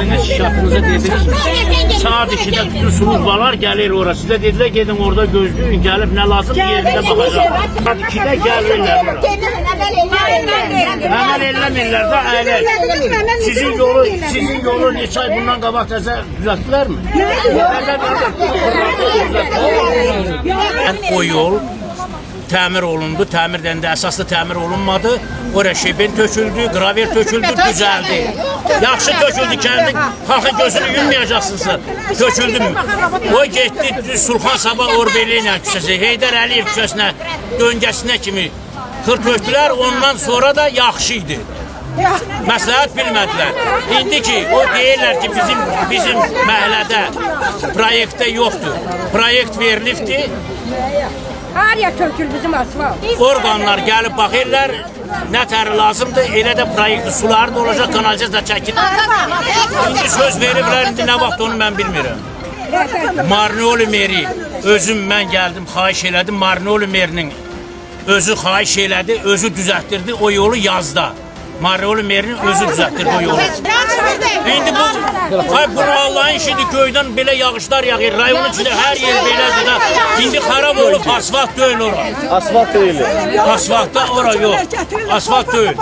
Şartınıza dedik, saat 2'də bütün slujbalar gəlir ora. Sizə dedilər, gedin orada gözləyin, gəlib nə lazım yerində baxacaq. Saat 2'də gəlirlər ora. Əməl eləmirlər də əyləş. Sizin yolu neçə ay bundan qabaq təzə düzəltdilər mi? O yol təmir olundu, təmirdən də əsaslı təmir olunmadı. Oraya şibin töküldü, graver töküldü, düzəldi. Yaxşı töküldü, kəndi xalqın gözünü yummayacaqsınızsa, töküldü mü? O getdi Sulxan Sabah Orbeli-ilə küçəsi, Heydər Əliyev küçəsinə, döngəsinə kimi xır tökdülər, ondan sonra da yaxşı idi. Məsləhət bilmədilər. İndi ki, o deyirlər ki, bizim məhəllədə proyektdə yoxdur. Proyekt verilibdir. Her yer tökül bizim asfalt. Orqanlar gəlib baxırlar, nə təri lazımdır, elə də proyekti suları da olacaq, kanalizasiya da çəkilir. İndi söz veriblər, indi nə vaxt onu mən bilmirəm. Marnoli meri, özüm mən gəldim, xahiş elədim, Marnoli merinin özü xahiş elədi, özü düzəltdirdi o yolu yazda. Marnoli merinin özü düzəltdirdi o yolu. İndi bu Allah'ın işidir, göydən belə yağışlar yağır, rayonun içində hər yer belədir da. İndi xarab olub, asfalt deyil ora. Asfalt değil. Asfaltda ora yok. Asfalt değil.